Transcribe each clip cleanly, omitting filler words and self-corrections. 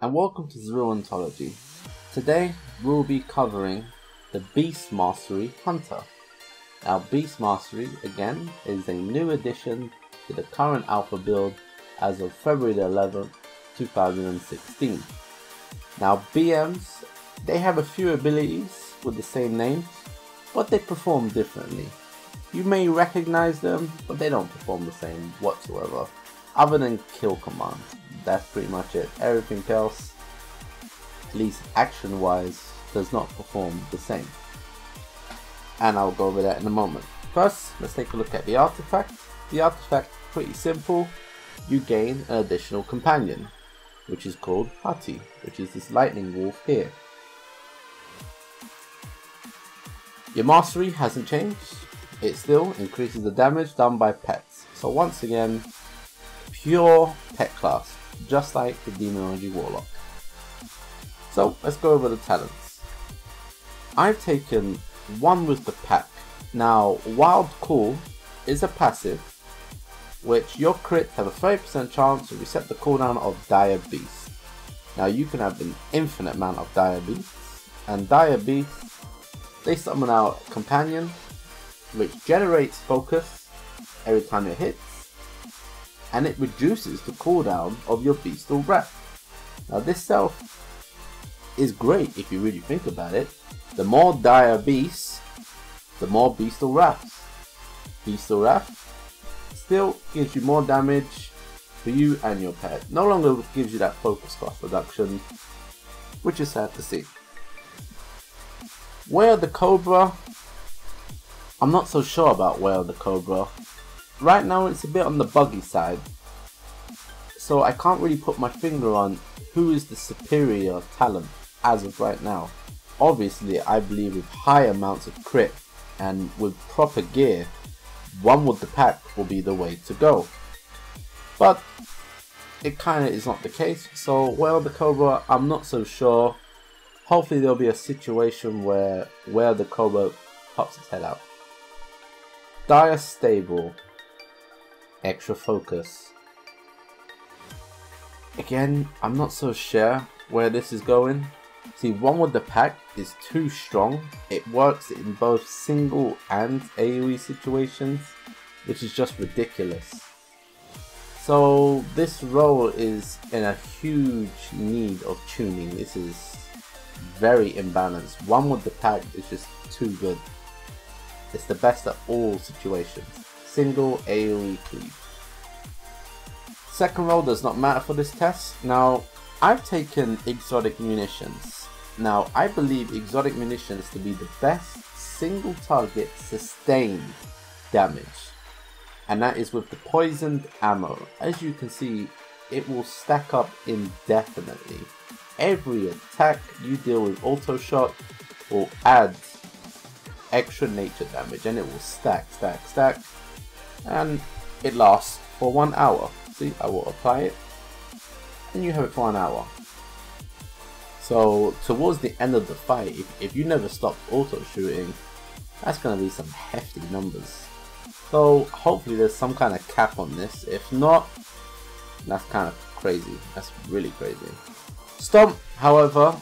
and welcome to Azril Ontology. Today we'll be covering the Beast Mastery Hunter. Now Beast Mastery again is a new addition to the current alpha build as of February 11th, 2016. Now BMs, they have a few abilities with the same names, but they perform differently. You may recognize them, but they don't perform the same whatsoever, other than kill commands. That's pretty much it. Everything else, at least action wise, does not perform the same. And I'll go over that in a moment. First, let's take a look at the artifact. The artifact is pretty simple. You gain an additional companion, which is called Hati, which is this lightning wolf here. Your mastery hasn't changed. It still increases the damage done by pets. So once again, pure pet class, just like the Demonology Warlock. So let's go over the talents. I've taken one with the pack. Now Wild Call is a passive, which your crits have a 30% chance to reset the cooldown of Dire Beast. Now you can have an infinite amount of Dire Beasts, and Dire Beasts, they summon out a companion which generates focus every time it hits, and it reduces the cooldown of your Beastal Wrath. Now this self is great if you really think about it. The more Dire Beasts, the more Beastal Wraths. Beastal Wrath still gives you more damage for you and your pet. No longer gives you that focus cost reduction, which is sad to see. Where the Cobra, I'm not so sure about Where the Cobra. Right now it's a bit on the buggy side, so I can't really put my finger on who is the superior talent as of right now. Obviously I believe with high amounts of crit and with proper gear, one with the pack will be the way to go. But it kinda is not the case, so Where the Cobra, I'm not so sure. Hopefully there'll be a situation where the Cobra pops its head out. Dire Stable, extra focus. Again, I'm not so sure where this is going. See, one with the pack is too strong. It works in both single and AoE situations, which is just ridiculous. So this role is in a huge need of tuning. This is very imbalanced. One with the pack is just too good. It's the best at all situations. Single, AoE, cleave. Second roll does not matter for this test. Now, I've taken Exotic Munitions. Now, I believe Exotic Munitions to be the best single target sustained damage. And that is with the poisoned ammo. As you can see, it will stack up indefinitely. Every attack you deal with auto shot will add extra nature damage, and it will stack, and it lasts for 1 hour. See, I will apply it, and you have it for 1 hour. So towards the end of the fight, if you never stop auto shooting, that's going to be some hefty numbers. So hopefully there's some kind of cap on this. If not, that's kind of crazy. That's really crazy. Stomp, however,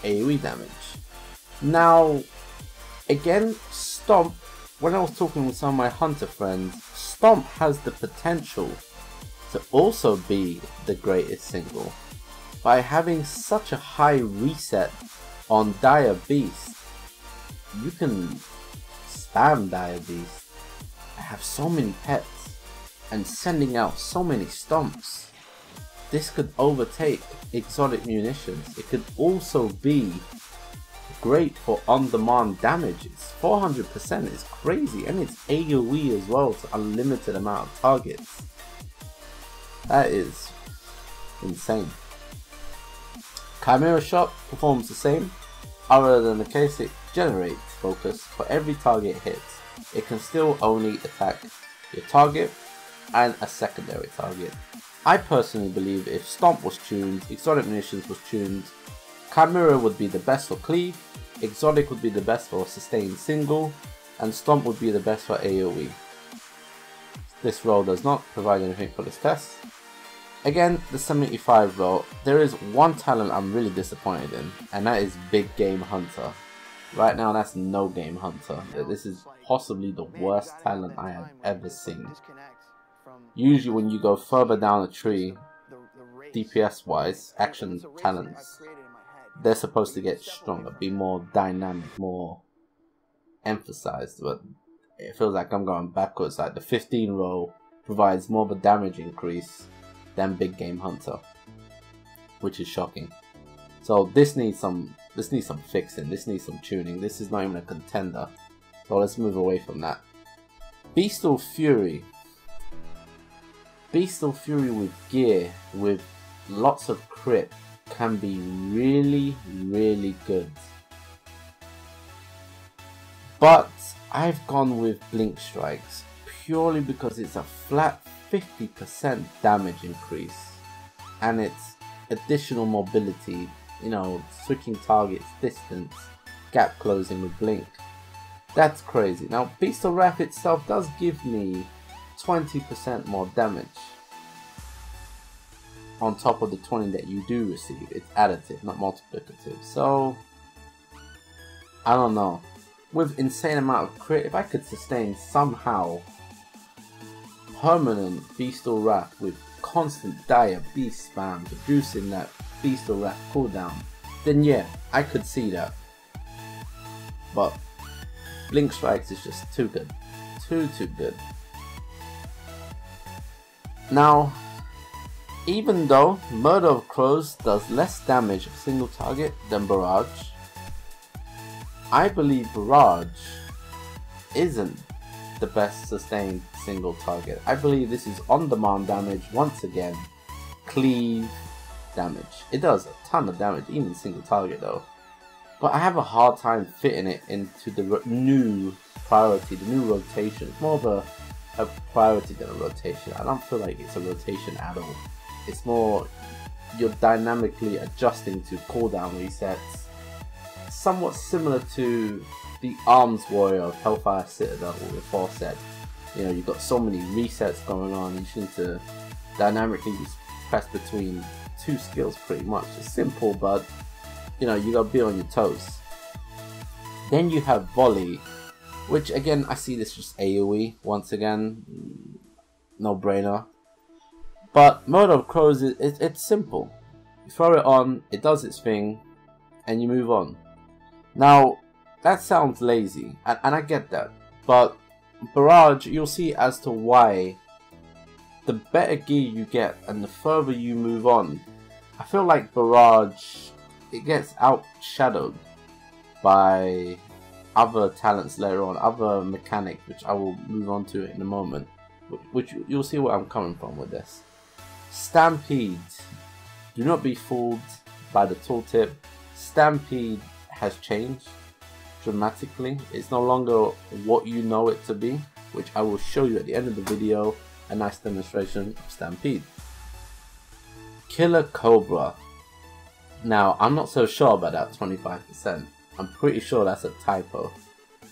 AoE damage. Now, again, Stomp, when I was talking with some of my hunter friends, Stomp has the potential to also be the greatest single. By having such a high reset on Dire Beast, you can spam Dire Beast. I have so many pets and sending out so many Stomps. This could overtake Exotic Munitions. It could also be great for on-demand damages. 400% is crazy, and it's AoE as well to unlimited amount of targets. That is insane. Chimera Shot performs the same, other than the case it generates focus for every target it hits. It can still only attack your target and a secondary target. I personally believe if Stomp was tuned, Exotic Munitions was tuned, Chimera would be the best for cleave, Exotic would be the best for sustained single, and Stomp would be the best for AoE. This role does not provide anything for this test. Again, the 75 though, there is one talent I'm really disappointed in, and that is Big Game Hunter. Right now, that's No Game Hunter. This is possibly the worst talent I have ever seen. Usually when you go further down the tree, DPS wise, action talents, they're supposed to get stronger, be more dynamic, more emphasized, but it feels like I'm going backwards. Like the 15 row provides more of a damage increase than Big Game Hunter, which is shocking. So this needs some fixing, this needs some tuning. This is not even a contender. So let's move away from that. Beastal Fury. Beastal Fury with gear, with lots of crit, can be really, really good. But I've gone with Blink Strikes purely because it's a flat 50% damage increase and it's additional mobility, you know, switching targets, distance, gap closing with Blink. That's crazy. Now Beastal Wrath itself does give me 20% more damage on top of the 20 that you do receive. It's additive, not multiplicative. So I don't know. With insane amount of crit, if I could sustain somehow permanent Beastal Wrath with constant dire beast spam producing that Beastal Wrath cooldown, then yeah, I could see that. But Blink Strikes is just too good. Too good. Now, even though Murder of Crows does less damage of single target than Barrage, I believe Barrage isn't the best sustained single target. I believe this is on-demand damage once again, cleave damage. It does a ton of damage, even single target though. But I have a hard time fitting it into the new priority, the new rotation. It's more of a priority than a rotation. I don't feel like it's a rotation at all. It's more you're dynamically adjusting to cooldown resets, somewhat similar to the Arms Warrior of Hellfire Citadel or before said. You know, you've got so many resets going on, you just need to dynamically just press between two skills pretty much. It's simple, but you know, you gotta be on your toes. Then you have Volley, which again, I see this just AoE once again, no brainer. But Murder of Crows, it's simple. You throw it on, it does its thing, and you move on. Now, that sounds lazy, and I get that, but Barrage, you'll see as to why. The better gear you get and the further you move on, I feel like Barrage, it gets outshadowed by other talents later on, other mechanics, which I will move on to in a moment, which you'll see where I'm coming from with this. Stampede. Do not be fooled by the tooltip. Stampede has changed dramatically. It's no longer what you know it to be, which I will show you at the end of the video, a nice demonstration of Stampede. Killer Cobra. Now, I'm not so sure about that 25%. I'm pretty sure that's a typo.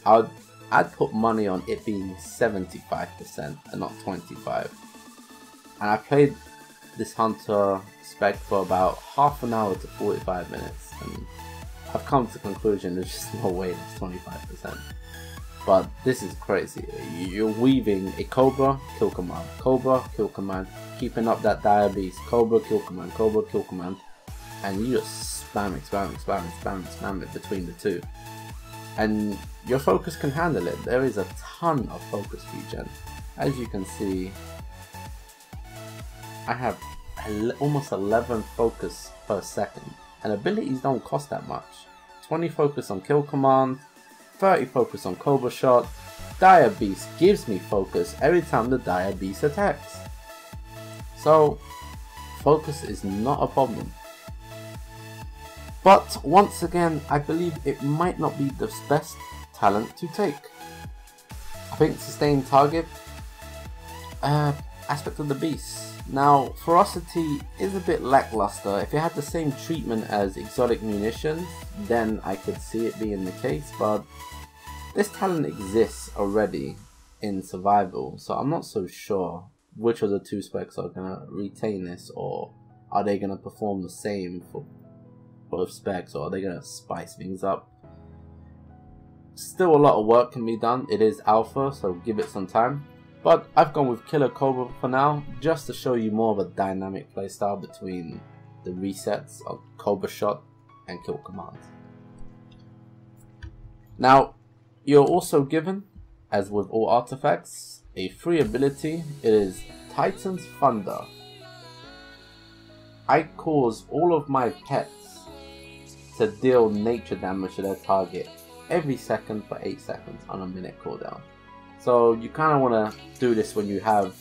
I'd put money on it being 75% and not 25%. And I played this Hunter spec for about half an hour to 45 minutes, and I've come to the conclusion there's just no way it's 25%. But this is crazy. You're weaving a Cobra, kill command, Cobra, kill command, keeping up that dire beast, Cobra, kill command, Cobra, kill command, and you just spam it between the two. And your focus can handle it. There is a ton of focus regen. As you can see, I have almost 11 focus per second, and abilities don't cost that much. 20 focus on kill command, 30 focus on Cobra shot. Dire Beast gives me focus every time the Dire Beast attacks. So focus is not a problem. But once again, I believe it might not be the best talent to take. I think sustained target, aspect of the beast. Now, ferocity is a bit lackluster. If it had the same treatment as exotic munitions, then I could see it being the case, but this talent exists already in survival, so I'm not so sure which of the two specs are going to retain this, or are they going to perform the same for both specs, or are they going to spice things up? Still a lot of work can be done. It is alpha, so give it some time. But I've gone with Killer Cobra for now, just to show you more of a dynamic playstyle between the resets of Cobra Shot and Kill Command. Now, you're also given, as with all artifacts, a free ability. It is Titan's Thunder. I cause all of my pets to deal nature damage to their target every second for 8 seconds on a minute cooldown. So you kind of want to do this when you have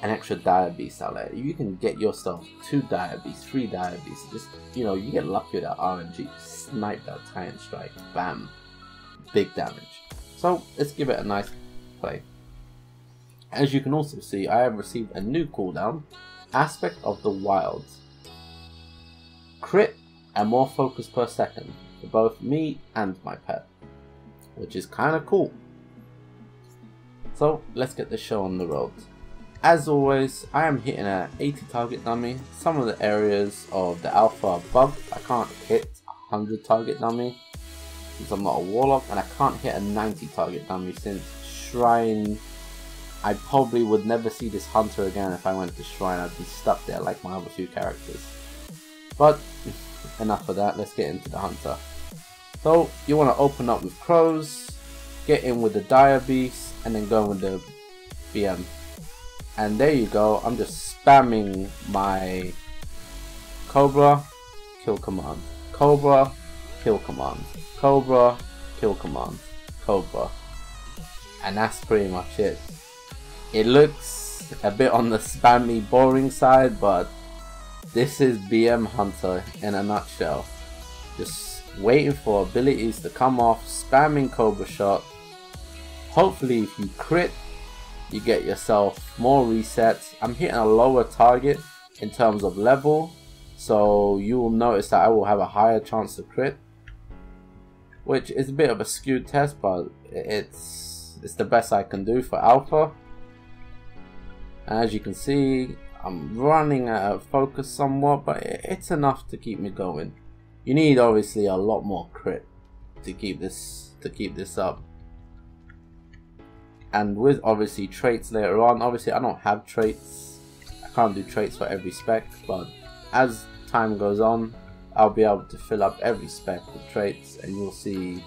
an extra Dire Beast out there. You can get yourself 2 Dire Beasts, 3 Dire Beasts. Just, you know, you get lucky with that RNG. Snipe that Titan Strike. Bam. Big damage. So let's give it a nice play. As you can also see, I have received a new cooldown. Aspect of the Wild. Crit and more focus per second for both me and my pet, which is kind of cool. So let's get the show on the road. As always, I am hitting an 80 target dummy. Some of the areas of the alpha are bugged. I can't hit 100 target dummy since I'm not a warlock, and I can't hit a 90 target dummy since Shrine. I probably would never see this hunter again if I went to Shrine. I'd be stuck there like my other 2 characters. But enough of that, let's get into the hunter. So you want to open up with crows, get in with the Dire Beast, and then go with the BM. And there you go, I'm just spamming my Cobra, Kill Command, Cobra, Kill Command, Cobra, Kill Command, Cobra. And that's pretty much it. It looks a bit on the spammy, boring side, but this is BM Hunter in a nutshell. Just waiting for abilities to come off, spamming Cobra Shot. Hopefully if you crit, you get yourself more resets. I'm hitting a lower target in terms of level, so you will notice that I will have a higher chance to crit, which is a bit of a skewed test, but it's the best I can do for alpha. And as you can see, I'm running out of focus somewhat, but it's enough to keep me going. You need obviously a lot more crit to keep this up. And with obviously traits later on, obviously I don't have traits. I can't do traits for every spec, but as time goes on, I'll be able to fill up every spec with traits, and you'll see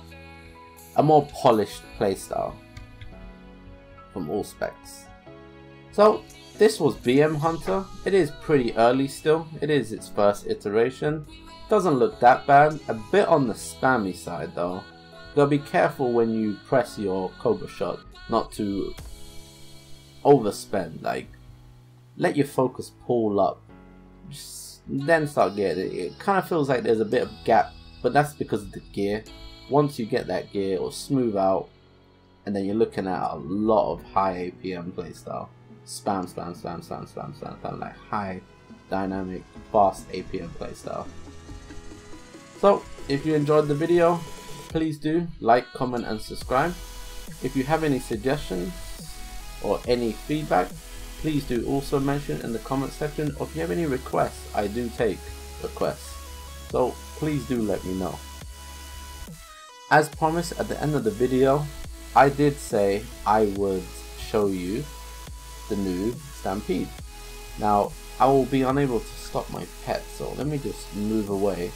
a more polished playstyle from all specs. So this was BM Hunter. It is pretty early still. It is its first iteration. Doesn't look that bad. A bit on the spammy side though. Gotta be careful when you press your Cobra Shot not to overspend. Like, let your focus pull up, just then start getting it. It kind of feels like there's a bit of gap, but that's because of the gear. Once you get that gear, it'll smooth out, and then you're looking at a lot of high APM playstyle. Spam, spam, spam, spam, spam, spam, spam, like high dynamic, fast APM playstyle. So if you enjoyed the video, please do like, comment and subscribe. If you have any suggestions or any feedback, please do also mention in the comment section. Or if you have any requests, I do take requests, so please do let me know. As promised at the end of the video, I did say I would show you the new Stampede. Now I will be unable to stop my pet, so let me just move away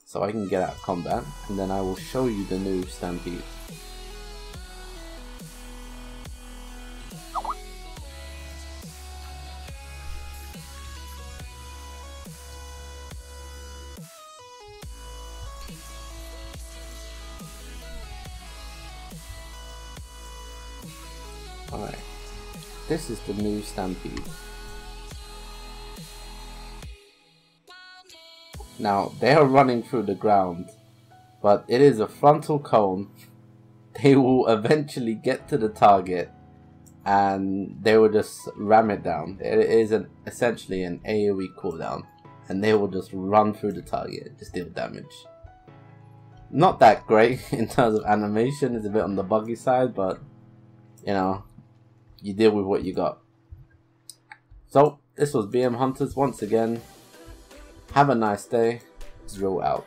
so I can get out of combat, and then I will show you the new Stampede. Alright, this is the new Stampede. Now, they are running through the ground, but it is a frontal cone. They will eventually get to the target, and they will just ram it down. It is essentially an AoE cooldown, and they will just run through the target and just deal damage. Not that great in terms of animation, it's a bit on the buggy side, but you know, you deal with what you got. So, this was BM Hunters once again. Have a nice day. Azril out.